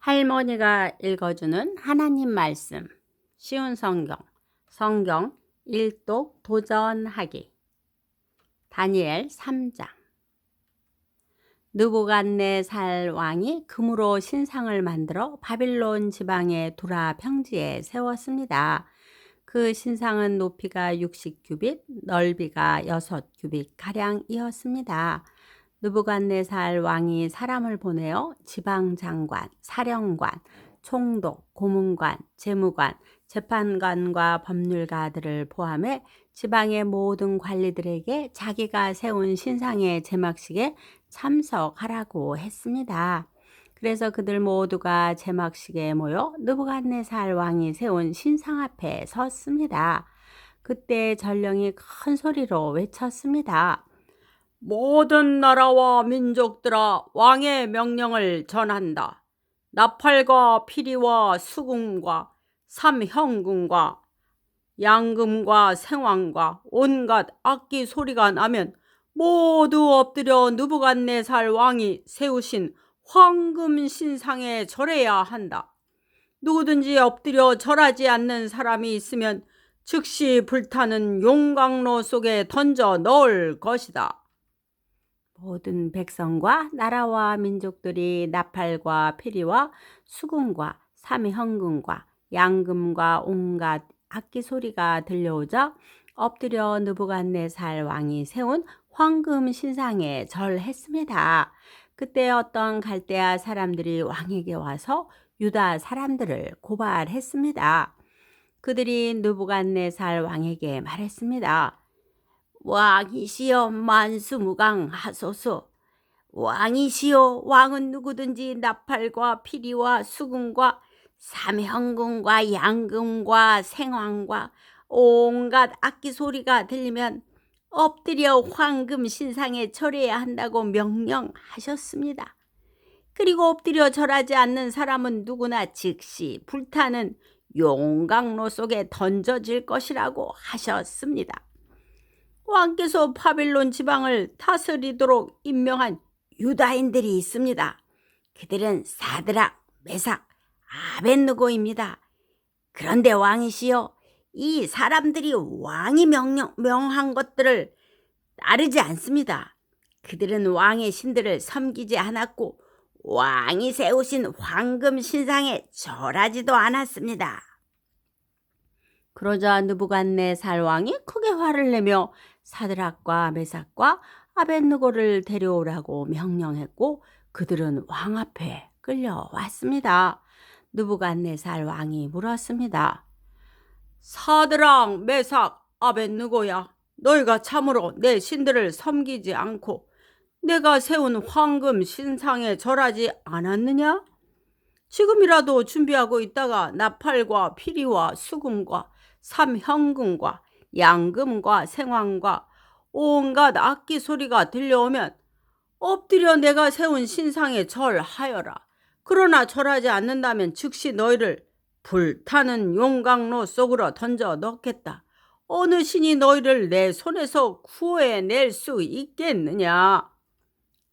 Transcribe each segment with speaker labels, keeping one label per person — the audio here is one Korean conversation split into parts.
Speaker 1: 할머니가 읽어주는 하나님 말씀, 쉬운 성경 일독 도전하기. 다니엘 3장. 느부갓네살 왕이 금으로 신상을 만들어 바빌론 지방의 두라 평지에 세웠습니다. 그 신상은 높이가 60규빗, 넓이가 6규빗 가량이었습니다. 느부갓네살 왕이 사람을 보내어 지방장관, 사령관, 총독, 고문관, 재무관, 재판관과 법률가들을 포함해 지방의 모든 관리들에게 자기가 세운 신상의 제막식에 참석하라고 했습니다. 그래서 그들 모두가 제막식에 모여 느부갓네살 왕이 세운 신상 앞에 섰습니다. 그때 전령이 큰 소리로 외쳤습니다. 모든 나라와 민족들아, 왕의 명령을 전한다. 나팔과 피리와 수금과 삼형금과 양금과 생황과 온갖 악기 소리가 나면 모두 엎드려 느부갓네살 왕이 세우신 황금 신상에 절해야 한다. 누구든지 엎드려 절하지 않는 사람이 있으면 즉시 불타는 용광로 속에 던져 넣을 것이다. 모든 백성과 나라와 민족들이 나팔과 피리와 수금과 삼형금과 양금과 온갖 악기 소리가 들려오자 엎드려 느부갓네살 왕이 세운 황금 신상에 절했습니다. 그때 어떤 갈대아 사람들이 왕에게 와서 유다 사람들을 고발했습니다. 그들이 느부갓네살 왕에게 말했습니다. 왕이시여 만수무강하소서. 왕이시여, 왕은 누구든지 나팔과 피리와 수금과 삼형금과 양금과 생황과 온갖 악기 소리가 들리면 엎드려 황금 신상에 절해야 한다고 명령하셨습니다. 그리고 엎드려 절하지 않는 사람은 누구나 즉시 불타는 용광로 속에 던져질 것이라고 하셨습니다. 왕께서 바빌론 지방을 다스리도록 임명한 유다인들이 있습니다. 그들은 사드락, 메삭, 아벳느고입니다. 그런데 왕이시여, 이 사람들이 왕이 명한 것들을 따르지 않습니다. 그들은 왕의 신들을 섬기지 않았고 왕이 세우신 황금 신상에 절하지도 않았습니다. 그러자 느부갓네살 왕이 크게 화를 내며 사드락과 메삭과 아벳느고를 데려오라고 명령했고 그들은 왕 앞에 끌려왔습니다. 느부갓네살 왕이 물었습니다. 사드락, 메삭, 아벳느고야, 너희가 참으로 내 신들을 섬기지 않고 내가 세운 황금 신상에 절하지 않았느냐? 지금이라도 준비하고 있다가 나팔과 피리와 수금과 삼형금과 양금과 생황과 온갖 악기 소리가 들려오면 엎드려 내가 세운 신상에 절하여라. 그러나 절하지 않는다면 즉시 너희를 불타는 용광로 속으로 던져 넣겠다. 어느 신이 너희를 내 손에서 구해낼 수 있겠느냐?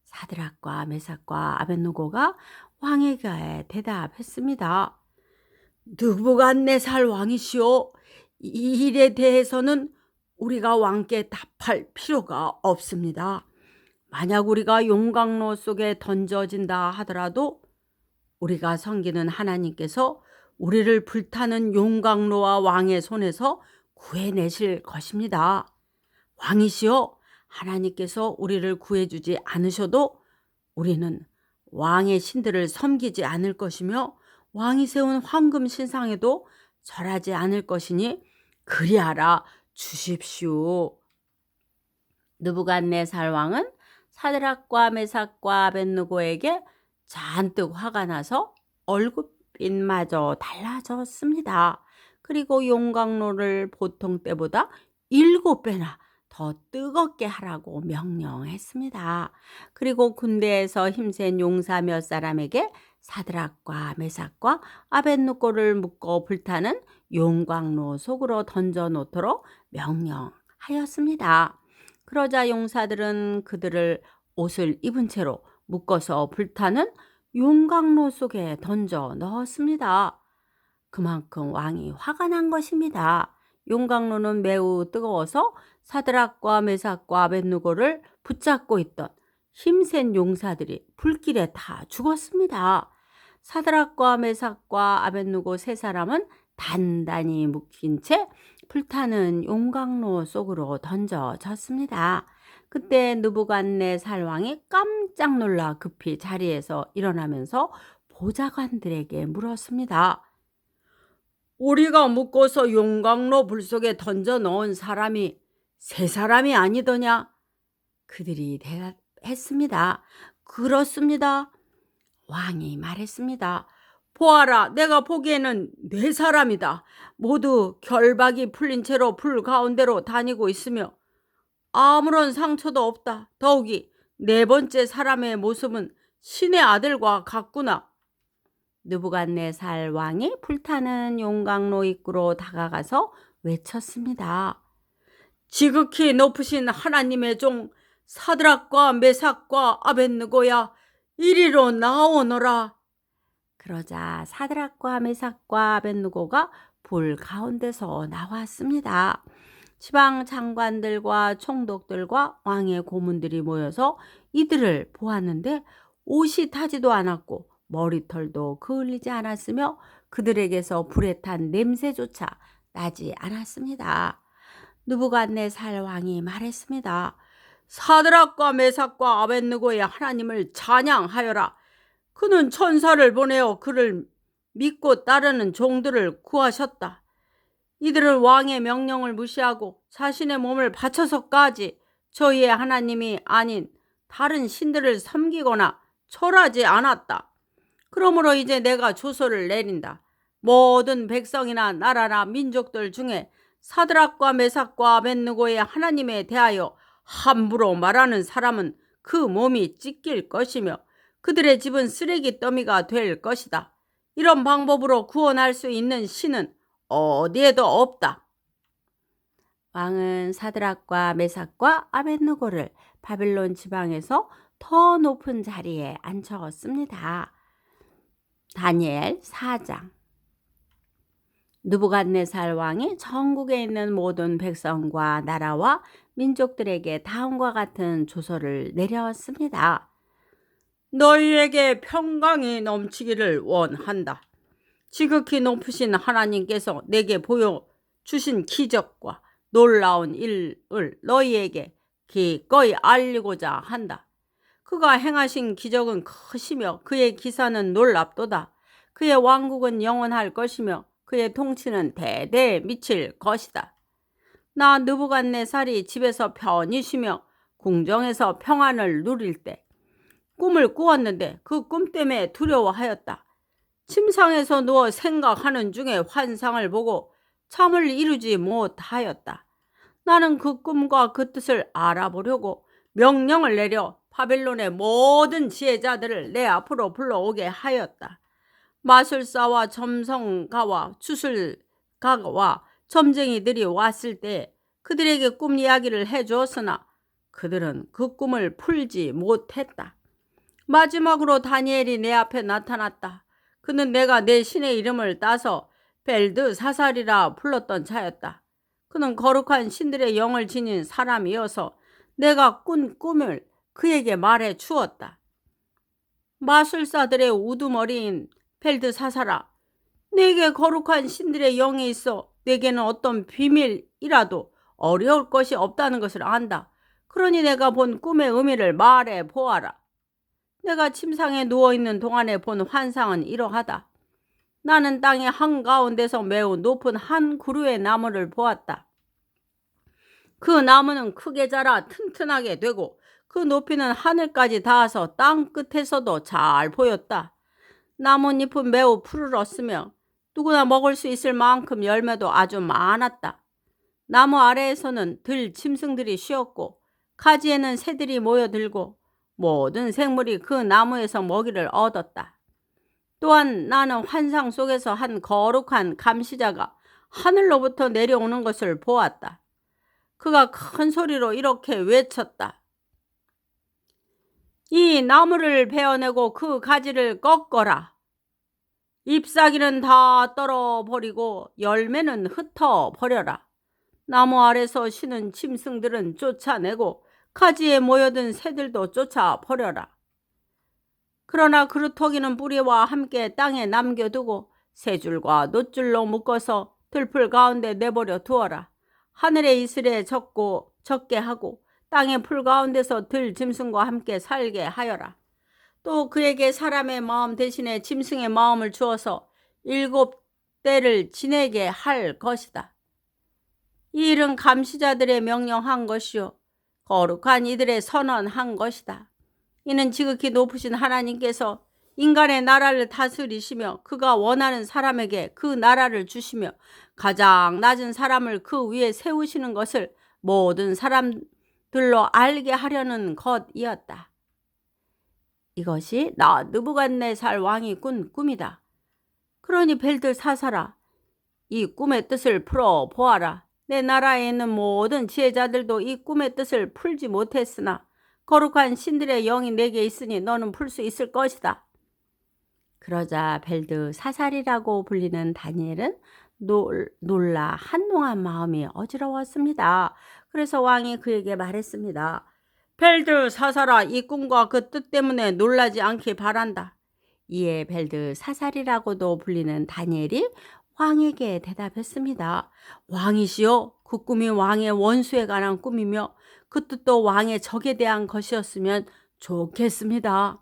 Speaker 1: 사드락과 메삭과 아벳느고가 왕에게 대답했습니다. 느부갓네살 왕이시오, 이 일에 대해서는 우리가 왕께 답할 필요가 없습니다. 만약 우리가 용광로 속에 던져진다 하더라도 우리가 섬기는 하나님께서 우리를 불타는 용광로와 왕의 손에서 구해내실 것입니다. 왕이시여, 하나님께서 우리를 구해주지 않으셔도 우리는 왕의 신들을 섬기지 않을 것이며 왕이 세운 황금 신상에도 절하지 않을 것이니 그리하라 주십시오. 느부갓네살 왕은 사드락과 메삭과 아벳느고에게 잔뜩 화가 나서 얼굴빛마저 달라졌습니다. 그리고 용광로를 보통 때보다 7배나 더 뜨겁게 하라고 명령했습니다. 그리고 군대에서 힘센 용사 몇 사람에게 사드락과 메삭과 아벳느고를 묶어 불타는 용광로 속으로 던져 놓도록 명령하였습니다. 그러자 용사들은 그들을 옷을 입은 채로 묶어서 불타는 용광로 속에 던져 넣었습니다. 그만큼 왕이 화가 난 것입니다. 용광로는 매우 뜨거워서 사드락과 메삭과 아벳느고를 붙잡고 있던 힘센 용사들이 불길에 다 죽었습니다. 사드락과 메삭과 아벳느고 세 사람은 단단히 묶인 채 불타는 용광로 속으로 던져졌습니다. 그때 느부갓네살 왕이 깜짝 놀라 급히 자리에서 일어나면서 보좌관들에게 물었습니다. 우리가 묶어서 용광로 불 속에 던져 넣은 사람이 세 사람이 아니더냐? 그들이 대답했습니다. 그렇습니다. 왕이 말했습니다. 보아라, 내가 보기에는 네 사람이다. 모두 결박이 풀린 채로 불 가운데로 다니고 있으며 아무런 상처도 없다. 더욱이 네 번째 사람의 모습은 신의 아들과 같구나. 느부갓네살 왕이 불타는 용광로 입구로 다가가서 외쳤습니다. 지극히 높으신 하나님의 종 사드락과 메삭과 아벳느고야, 이리로 나오너라. 그러자 사드락과 메삭과 아벳느고가 불 가운데서 나왔습니다. 지방 장관들과 총독들과 왕의 고문들이 모여서 이들을 보았는데 옷이 타지도 않았고 머리털도 그을리지 않았으며 그들에게서 불에 탄 냄새조차 나지 않았습니다. 느부갓네살 왕이 말했습니다. 사드락과 메삭과 아벳느고의 하나님을 찬양하여라. 그는 천사를 보내어 그를 믿고 따르는 종들을 구하셨다. 이들은 왕의 명령을 무시하고 자신의 몸을 바쳐서까지 저희의 하나님이 아닌 다른 신들을 섬기거나 절하지 않았다. 그러므로 이제 내가 조서를 내린다. 모든 백성이나 나라나 민족들 중에 사드락과 메삭과 아벳느고의 하나님에 대하여 함부로 말하는 사람은 그 몸이 찢길 것이며 그들의 집은 쓰레기 더미가 될 것이다. 이런 방법으로 구원할 수 있는 신은 어디에도 없다. 왕은 사드락과 메삭과 아벳느고를 바빌론 지방에서 더 높은 자리에 앉혔습니다. 다니엘 4장. 느부갓네살 왕이 전국에 있는 모든 백성과 나라와 민족들에게 다음과 같은 조서를 내렸습니다. 너희에게 평강이 넘치기를 원한다. 지극히 높으신 하나님께서 내게 보여주신 기적과 놀라운 일을 너희에게 기꺼이 알리고자 한다. 그가 행하신 기적은 크시며 그의 기사는 놀랍도다. 그의 왕국은 영원할 것이며 그의 통치는 대대에 미칠 것이다. 나 느부갓네살이 집에서 편히 쉬며 궁정에서 평안을 누릴 때 꿈을 꾸었는데 그 꿈 때문에 두려워하였다. 침상에서 누워 생각하는 중에 환상을 보고 잠을 이루지 못하였다. 나는 그 꿈과 그 뜻을 알아보려고 명령을 내려 바벨론의 모든 지혜자들을 내 앞으로 불러오게 하였다. 마술사와 점성가와 주술가와 점쟁이들이 왔을 때 그들에게 꿈 이야기를 해주었으나 그들은 그 꿈을 풀지 못했다. 마지막으로 다니엘이 내 앞에 나타났다. 그는 내가 내 신의 이름을 따서 벨드사살이라 불렀던 자였다. 그는 거룩한 신들의 영을 지닌 사람이어서 내가 꾼 꿈을 그에게 말해 주었다. 마술사들의 우두머리인 벨드사살아, 내게 거룩한 신들의 영이 있어 내게는 어떤 비밀이라도 어려울 것이 없다는 것을 안다. 그러니 내가 본 꿈의 의미를 말해 보아라. 내가 침상에 누워있는 동안에 본 환상은 이러하다. 나는 땅의 한가운데서 매우 높은 한 그루의 나무를 보았다. 그 나무는 크게 자라 튼튼하게 되고 그 높이는 하늘까지 닿아서 땅 끝에서도 잘 보였다. 나뭇잎은 매우 푸르렀으며 누구나 먹을 수 있을 만큼 열매도 아주 많았다. 나무 아래에서는 들 짐승들이 쉬었고 가지에는 새들이 모여들고 모든 생물이 그 나무에서 먹이를 얻었다. 또한 나는 환상 속에서 한 거룩한 감시자가 하늘로부터 내려오는 것을 보았다. 그가 큰 소리로 이렇게 외쳤다. 이 나무를 베어내고 그 가지를 꺾어라. 잎사귀는 다 떨어버리고 열매는 흩어버려라. 나무 아래서 쉬는 짐승들은 쫓아내고 가지에 모여든 새들도 쫓아버려라. 그러나 그루터기는 뿌리와 함께 땅에 남겨두고 세 줄과 놋줄로 묶어서 들풀 가운데 내버려 두어라. 하늘의 이슬에 적게 하고 땅의 풀 가운데서 들 짐승과 함께 살게 하여라. 또 그에게 사람의 마음 대신에 짐승의 마음을 주어서 7대를 지내게 할 것이다. 이 일은 감시자들의 명령한 것이요 거룩한 이들의 선언한 것이다. 이는 지극히 높으신 하나님께서 인간의 나라를 다스리시며 그가 원하는 사람에게 그 나라를 주시며 가장 낮은 사람을 그 위에 세우시는 것을 모든 사람들로 알게 하려는 것이었다. 이것이 나 느부갓네살 왕이 꾼 꿈이다. 그러니 벨드사사라, 이 꿈의 뜻을 풀어 보아라. 내 나라에 있는 모든 지혜자들도 이 꿈의 뜻을 풀지 못했으나 거룩한 신들의 영이 내게 있으니 너는 풀 수 있을 것이다. 그러자 벨드사살이라고 불리는 다니엘은 놀라 한동안 마음이 어지러웠습니다. 그래서 왕이 그에게 말했습니다. 벨드사살아, 이 꿈과 그 뜻 때문에 놀라지 않기 바란다. 이에 벨드사살이라고도 불리는 다니엘이 왕에게 대답했습니다. 왕이시여, 그 꿈이 왕의 원수에 관한 꿈이며 그 뜻도 왕의 적에 대한 것이었으면 좋겠습니다.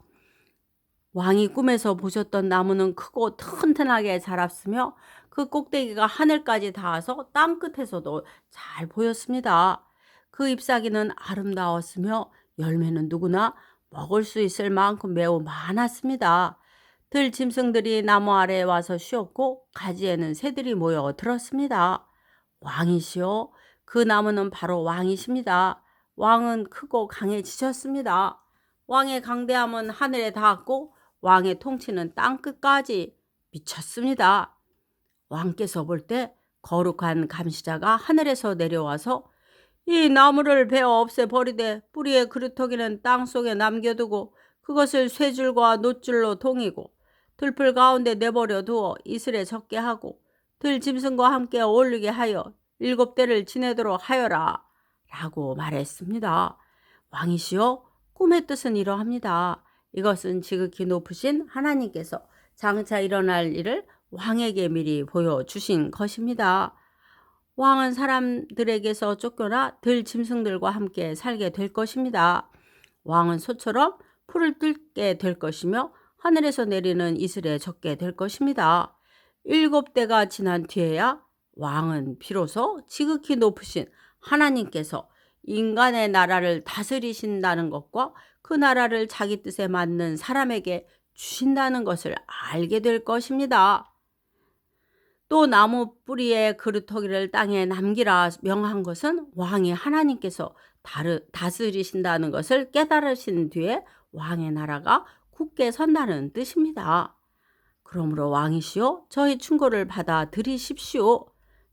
Speaker 1: 왕이 꿈에서 보셨던 나무는 크고 튼튼하게 자랐으며 그 꼭대기가 하늘까지 닿아서 땅끝에서도 잘 보였습니다. 그 잎사귀는 아름다웠으며 열매는 누구나 먹을 수 있을 만큼 매우 많았습니다. 들 짐승들이 나무 아래에 와서 쉬었고 가지에는 새들이 모여 들었습니다. 왕이시여, 그 나무는 바로 왕이십니다. 왕은 크고 강해지셨습니다. 왕의 강대함은 하늘에 닿았고 왕의 통치는 땅끝까지 미쳤습니다. 왕께서 볼 때 거룩한 감시자가 하늘에서 내려와서 이 나무를 베어 없애버리되 뿌리의 그루터기는 땅속에 남겨두고 그것을 쇠줄과 놋줄로 동이고 들풀 가운데 내버려 두어 이슬에 적게 하고 들 짐승과 함께 어울리게 하여 7대를 지내도록 하여라 라고 말했습니다. 왕이시여, 꿈의 뜻은 이러합니다. 이것은 지극히 높으신 하나님께서 장차 일어날 일을 왕에게 미리 보여주신 것입니다. 왕은 사람들에게서 쫓겨나 들 짐승들과 함께 살게 될 것입니다. 왕은 소처럼 풀을 뜯게 될 것이며 하늘에서 내리는 이슬에 적게 될 것입니다. 7대가 지난 뒤에야 왕은 비로소 지극히 높으신 하나님께서 인간의 나라를 다스리신다는 것과 그 나라를 자기 뜻에 맞는 사람에게 주신다는 것을 알게 될 것입니다. 또 나무 뿌리에 그루터기를 땅에 남기라 명한 것은 왕이 하나님께서 다스리신다는 것을 깨달으신 뒤에 왕의 나라가 굳게 선다는 뜻입니다. 그러므로 왕이시여, 저희 충고를 받아들이십시오.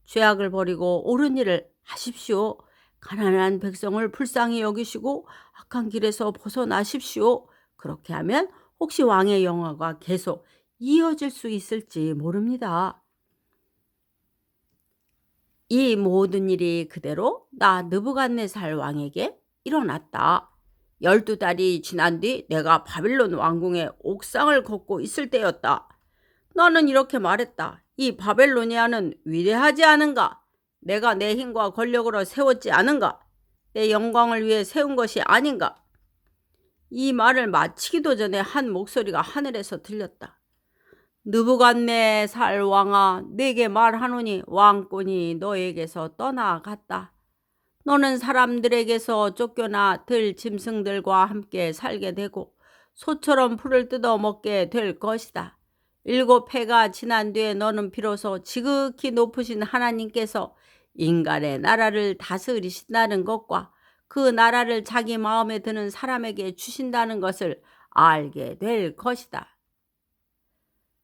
Speaker 1: 죄악을 버리고 옳은 일을 하십시오. 가난한 백성을 불쌍히 여기시고 악한 길에서 벗어나십시오. 그렇게 하면 혹시 왕의 영화가 계속 이어질 수 있을지 모릅니다. 이 모든 일이 그대로 나 느부갓네살 왕에게 일어났다. 12달이 지난 뒤 내가 바빌론 왕궁의 옥상을 걷고 있을 때였다. 나는 이렇게 말했다. 이 바벨로니아는 위대하지 않은가? 내가 내 힘과 권력으로 세웠지 않은가? 내 영광을 위해 세운 것이 아닌가? 이 말을 마치기도 전에 한 목소리가 하늘에서 들렸다. 느부갓네살 왕아, 내게 말하노니 왕권이 너에게서 떠나갔다. 너는 사람들에게서 쫓겨나 들 짐승들과 함께 살게 되고 소처럼 풀을 뜯어 먹게 될 것이다. 7해가 지난 뒤에 너는 비로소 지극히 높으신 하나님께서 인간의 나라를 다스리신다는 것과 그 나라를 자기 마음에 드는 사람에게 주신다는 것을 알게 될 것이다.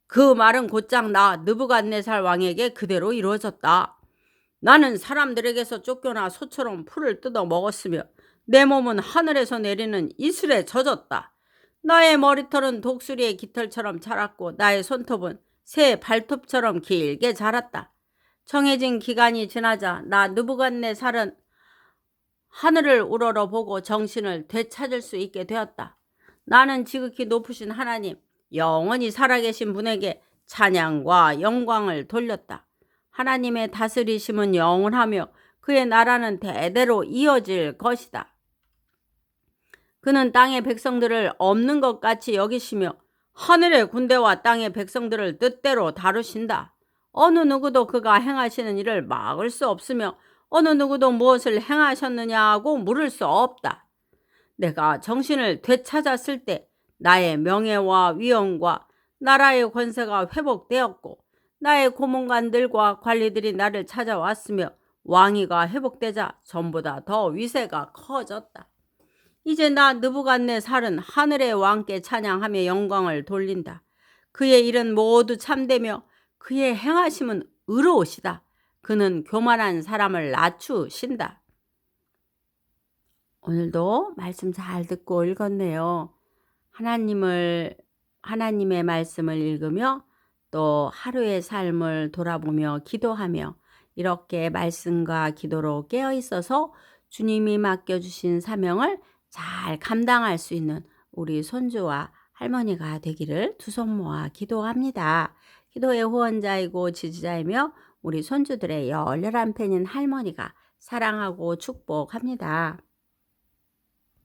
Speaker 1: 그 말은 곧장 나 느부갓네살 왕에게 그대로 이루어졌다. 나는 사람들에게서 쫓겨나 소처럼 풀을 뜯어 먹었으며 내 몸은 하늘에서 내리는 이슬에 젖었다. 나의 머리털은 독수리의 깃털처럼 자랐고 나의 손톱은 새 발톱처럼 길게 자랐다. 정해진 기간이 지나자 나 느부갓네살은 하늘을 우러러보고 정신을 되찾을 수 있게 되었다. 나는 지극히 높으신 하나님, 영원히 살아계신 분에게 찬양과 영광을 돌렸다. 하나님의 다스리심은 영원하며 그의 나라는 대대로 이어질 것이다. 그는 땅의 백성들을 없는 것 같이 여기시며 하늘의 군대와 땅의 백성들을 뜻대로 다루신다. 어느 누구도 그가 행하시는 일을 막을 수 없으며 어느 누구도 무엇을 행하셨느냐고 물을 수 없다. 내가 정신을 되찾았을 때 나의 명예와 위엄과 나라의 권세가 회복되었고 나의 고문관들과 관리들이 나를 찾아왔으며 왕위가 회복되자 전보다 더 위세가 커졌다. 이제 나 느부갓네살은 하늘의 왕께 찬양하며 영광을 돌린다. 그의 일은 모두 참되며 그의 행하심은 의로우시다. 그는 교만한 사람을 낮추신다. 오늘도 말씀 잘 듣고 읽었네요. 하나님의 말씀을 읽으며 또 하루의 삶을 돌아보며 기도하며 이렇게 말씀과 기도로 깨어 있어서 주님이 맡겨주신 사명을 잘 감당할 수 있는 우리 손주와 할머니가 되기를 두 손 모아 기도합니다. 기도의 후원자이고 지지자이며 우리 손주들의 열렬한 팬인 할머니가 사랑하고 축복합니다.